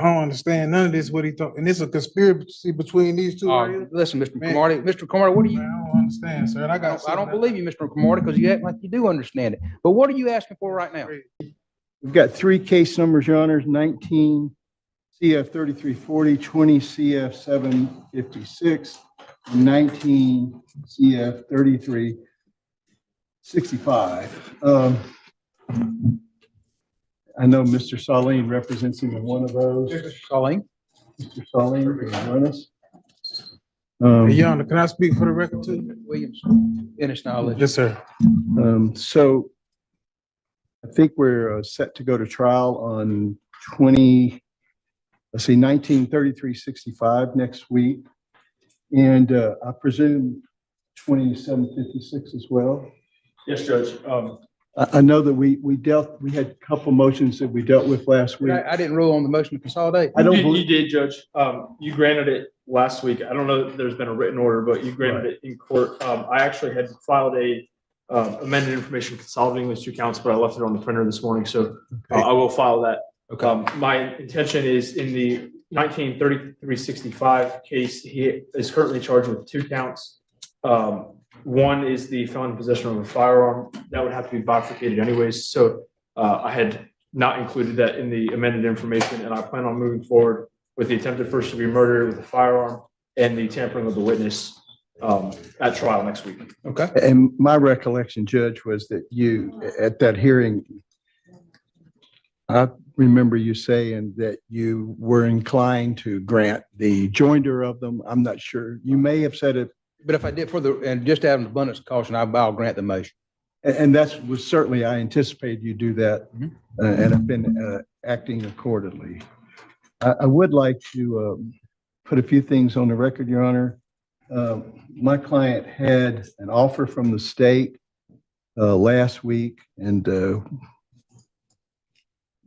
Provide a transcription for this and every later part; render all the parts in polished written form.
I don't understand none of this, what he thought, and it's a conspiracy between these two right here. Listen, Mr. Cromartie, Mr. Cromartie, what are you? Man, I don't understand, sir, and I don't believe you, Mr. Cromartie, because you act like you do understand it. But what are you asking for right now? We've got three case numbers, Your Honor, 19 CF 3340, 20 CF 756, and 19 CF 3365. I know Mr. Saleen represents him in one of those. Mr. Saleen? Mr. Saleen, can you join us? Hey, Your Honor, can I speak for the record too? Williams, finish knowledge. Yes, sir. So I think we're set to go to trial on 193365 next week. And I presume 2756 as well. Yes, Judge. I know that we had a couple motions that we dealt with last week. I didn't rule on the motion to consolidate. I don't You believe, did, Judge. You granted it last week. I don't know if there's been a written order, but you granted it in court. I actually had filed a amended information consolidating those two counts, but I left it on the printer this morning, so I will file that. Okay. My intention is in the 193365 case, he is currently charged with two counts. One is the felon in possession of a firearm. That would have to be bifurcated anyways. So I had not included that in the amended information, and I plan on moving forward with the attempted first degree murder with a firearm and the tampering of the witness at trial next week. Okay. and my recollection, Judge, was that you, at that hearing, I remember you saying that you were inclined to grant the joinder of them. I'm not sure. You may have said it. But if I did and just out of abundance of caution, I'll grant the motion. And that's was certainly, I anticipated you do that, and have been acting accordingly. I would like to put a few things on the record, Your Honor. My client had an offer from the state last week, and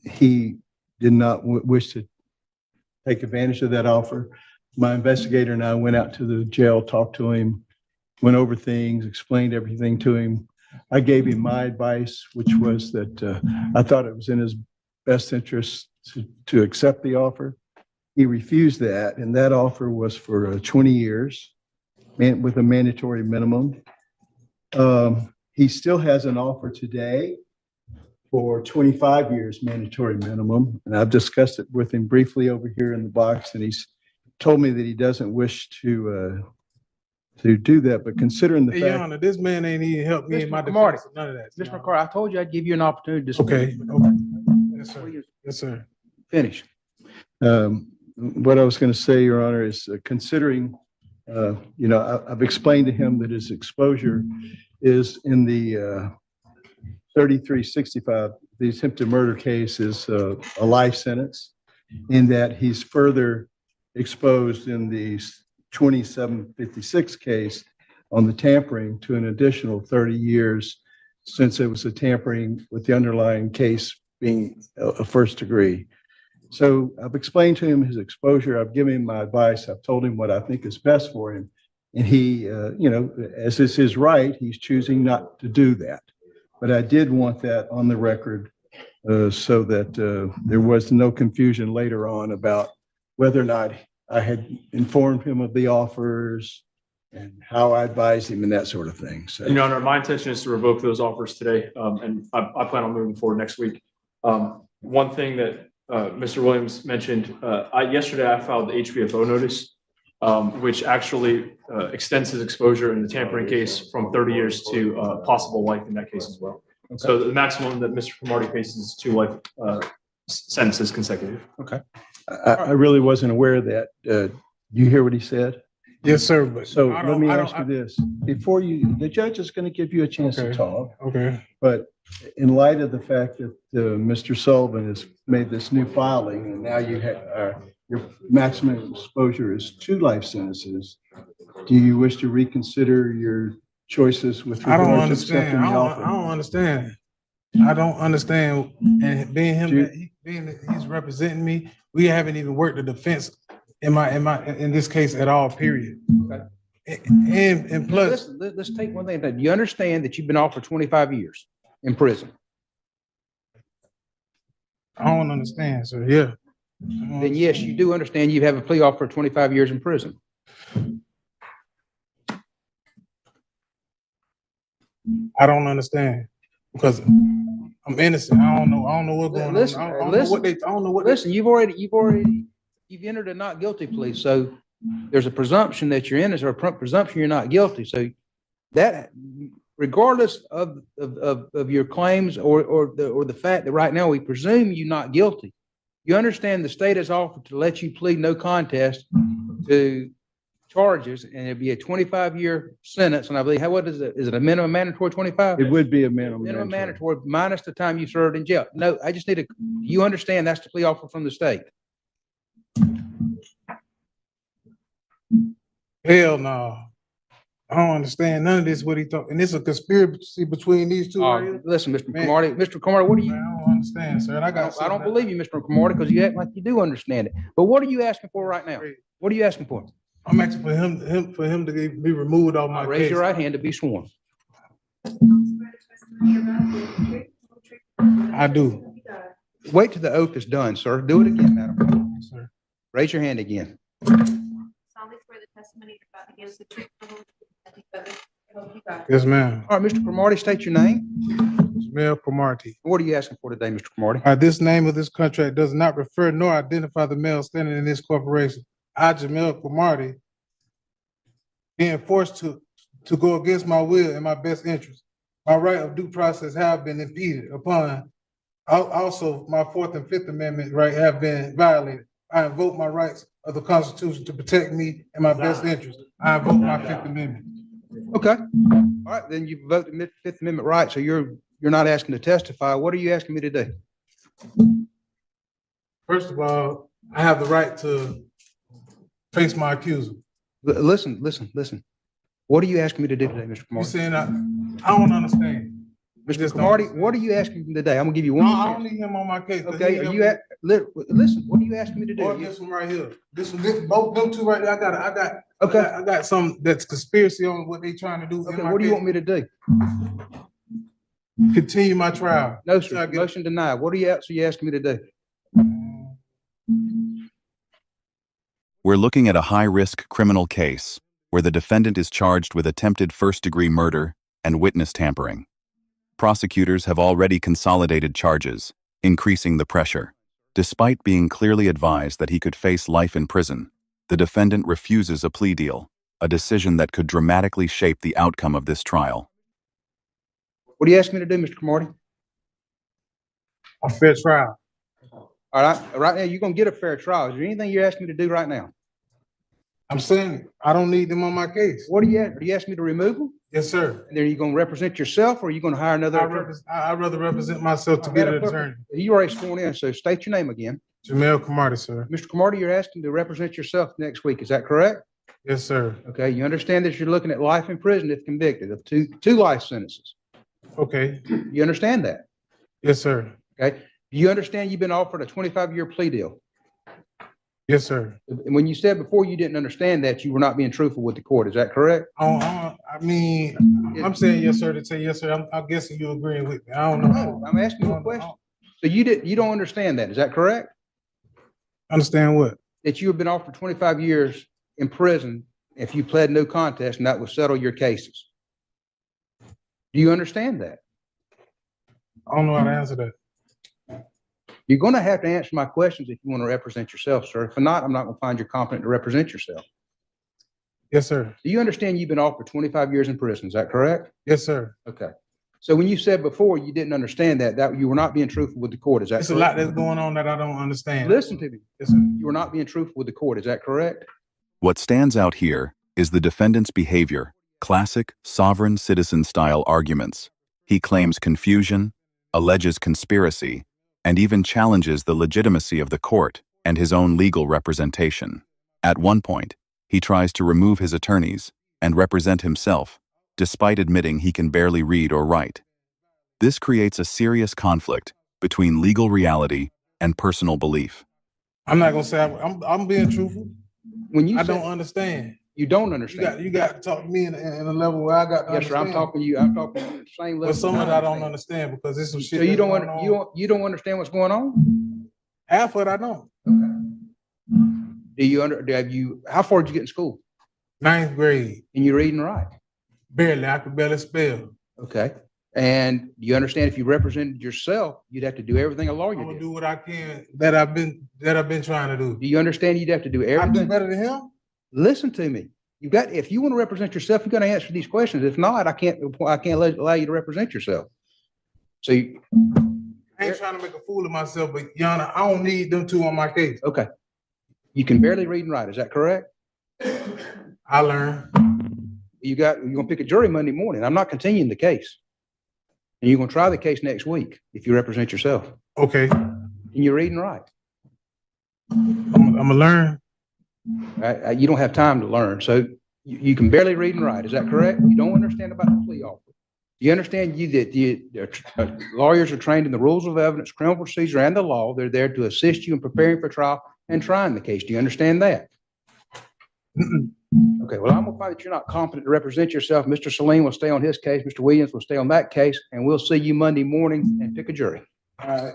he did not wish to take advantage of that offer. My investigator and I went out to the jail, talked to him, went over things, explained everything to him. I gave him my advice, which was that I thought it was in his best interest to accept the offer. He refused that, and that offer was for 20 years with a mandatory minimum. He still has an offer today for 25 years mandatory minimum, and I've discussed it with him briefly over here in the box, and he's told me that he doesn't wish to do that, but considering the Hey, fact. Your Honor, this man ain't even helped me in my Marty, defense, none of that. Mr. McCarty, I told you I'd give you an opportunity to speak. Okay. Yes, sir. Yes, sir. Finish. What I was going to say, Your Honor, is considering, I've explained to him that his exposure is in the 3365, the attempted murder case is a life sentence, in that he's further exposed in the 2756 case on the tampering to an additional 30 years, since it was a tampering with the underlying case being a first degree. So I've explained to him his exposure. I've given him my advice. I've told him what I think is best for him. And he, as is his right, he's choosing not to do that. But I did want that on the record so that there was no confusion later on about whether or not I had informed him of the offers and how I advised him and that sort of thing. So, Your Honor, my intention is to revoke those offers today, and I plan on moving forward next week. One thing that Mr. Williams mentioned, yesterday I filed the HBFO notice, which actually extends his exposure in the tampering case from 30 years to possible life in that case as well. Okay. So the maximum that Mr. Cromartie faces is 2 life sentences consecutive. Okay. I really wasn't aware of that. You hear what he said? Yes, sir. But So let me ask you this. Before the judge is going to give you a chance to talk. Okay. But in light of the fact that Mr. Sullivan has made this new filing, and now you have your maximum exposure is 2 life sentences, do you wish to reconsider your choices with I don't regard to accepting understand. the offer? I don't understand. I don't understand. And being him, being that he's representing me, we haven't even worked the defense in this case at all, period. Okay. And plus, Let's take one thing. Do you understand that you've been off for 25 years in prison? I don't understand, sir. Yeah. then yes, you do understand you have a plea offer of 25 years in prison. I don't understand because I'm innocent. I don't know. I don't know what's going Listen, on. I don't know what they. I don't know what. Listen, you've entered a not guilty plea, so there's a presumption that you're innocent, or a presumption you're not guilty. So that, regardless of your claims or the fact that right now we presume you not guilty, you understand the state has offered to let you plead no contest to charges, and it'd be a 25-year sentence. And I believe, what is it? Is it a minimum mandatory 25? It would be a minimum. Minimum mandatory minus the time you served in jail. No, I just need to, you understand that's the plea offer from the state. Hell no. I don't understand none of this. What he thought, and it's a conspiracy between these two. Right here. Listen, Mr. Camardi, what do you? Man, I don't understand, sir. And I don't believe you, Mr. Camardi, because you act like you do understand it. But what are you asking for right now? What are you asking for? I'm asking for him to be removed off my case. Raise your right hand to be sworn. I do. Wait till the oath is done, sir. Do it again, madam. Yes, sir. Raise your hand again. Solemnly swear the testimony you're about to give is the truth. Yes, ma'am. All right, Mr. Cromartie, state your name. Jamel Cromartie. What are you asking for today, Mr. Cromartie? This name of this contract does not refer nor identify the male standing in this corporation. I, Jamel Cromartie, being forced to go against my will and my best interest. My right of due process have been impeded upon. Also, my Fourth and Fifth Amendment right have been violated. I invoke my rights of the Constitution to protect me and my best interest. I invoke my Fifth Amendment. Okay. All right, then you vote the Fifth Amendment right, so you're not asking to testify. What are you asking me to do? First of all, I have the right to face my accuser. Listen. What are you asking me to do today, Mr. You Cromartie? saying I don't understand. Mr. Cromartie, what are you asking me today? I'm gonna give you one. No, I don't need him on my case. Okay, listen, what are you asking me to do? Or this one right here. This both them two right there. Okay. I got some that's conspiracy on what they trying to do. Okay, what do you want me to do? Continue my trial. No, sir. Motion denied. What are you asking me to do? We're looking at a high-risk criminal case where the defendant is charged with attempted first-degree murder and witness tampering. Prosecutors have already consolidated charges, increasing the pressure. Despite being clearly advised that he could face life in prison, the defendant refuses a plea deal, a decision that could dramatically shape the outcome of this trial. What are you asking me to do, Mr. Cromartie? A fair trial. All right, right now you're gonna get a fair trial. Is there anything you're asking me to do right now? I'm saying I don't need them on my case. What are you asking me to remove them? Yes, sir. And then you gonna represent yourself, or are you gonna hire another attorney? I'd rather represent myself to get an attorney. You already sworn in, so state your name again. Jamel Cromartie, sir. Mr. Cromartie, you're asking to represent yourself next week. Is that correct? Yes, sir. Okay, you understand that you're looking at life in prison if convicted of two life sentences. Okay. You understand that? Yes, sir. Okay. Do you understand you've been offered a 25-year plea deal? Yes, sir. And when you said before you didn't understand that, you were not being truthful with the court. Is that correct? I mean, I'm saying yes, sir, to say yes, sir. I'm guessing you're agreeing with me. I don't know. No, I'm asking you a question. So you don't understand that. Is that correct? Understand what? That you have been offered 25 years in prison if you pled no contest, and that will settle your cases. Do you understand that? I don't know how to answer that. You're going to have to answer my questions if you want to represent yourself, sir. If not, I'm not going to find you competent to represent yourself. Yes, sir. Do you understand you've been offered 25 years in prison? Is that correct? Yes, sir. Okay. So when you said before you didn't understand that you were not being truthful with the court, is that It's correct? a lot that's going on that I don't understand. Listen to me. Yes, sir. You were not being truthful with the court. Is that correct? What stands out here is the defendant's behavior, classic sovereign citizen-style arguments. He claims confusion, alleges conspiracy, and even challenges the legitimacy of the court and his own legal representation. At one point, he tries to remove his attorneys and represent himself, despite admitting he can barely read or write. This creates a serious conflict between legal reality and personal belief. I'm not gonna say I'm being truthful. When you I said don't understand. you don't understand. You got to talk to me in a level where I got to Yes, sir. understand. I'm talking to you at the same level. But some of it I don't understand because there's some shit. So you that's don't going on. you don't understand what's going on? Half of it I don't. Okay. how far did you get in school? Ninth grade, And you read and write? barely. I could barely spell. Okay. And do you understand if you represented yourself, you'd have to do everything a lawyer I'm gonna did? do what I can that I've been trying to do. Do you understand you'd have to do I do everything? better than him. Listen to me. If you want to represent yourself, you got to answer these questions. If not, I can't allow you to represent yourself. So, I ain't trying to make a fool of myself, but Your Honor, I don't need them two on my case. okay. You can barely read and write. Is that correct? I learned. You're going to pick a jury Monday morning. I'm not continuing the case. And you're going to try the case next week if you represent yourself. Okay, And you read and write. I'm gonna learn. You don't have time to learn. So you can barely read and write. Is that correct? You don't understand about the plea offer. You understand that lawyers are trained in the rules of evidence, criminal procedure, and the law. They're there to assist you in preparing for trial and trying the case. Do you understand that? Okay, well, I'm gonna find that you're not competent to represent yourself. Mr. Salim will stay on his case. Mr. Williams will stay on that case, and we'll see you Monday morning and pick a jury. All right.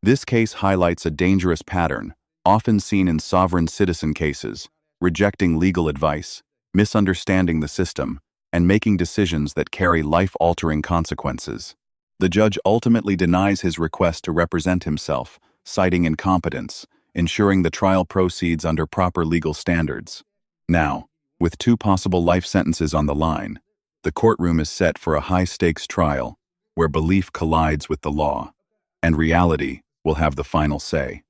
This case highlights a dangerous pattern, often seen in sovereign citizen cases, rejecting legal advice, misunderstanding the system, and making decisions that carry life-altering consequences. The judge ultimately denies his request to represent himself, citing incompetence, ensuring the trial proceeds under proper legal standards. Now, with 2 possible life sentences on the line, the courtroom is set for a high-stakes trial where belief collides with the law, and reality will have the final say.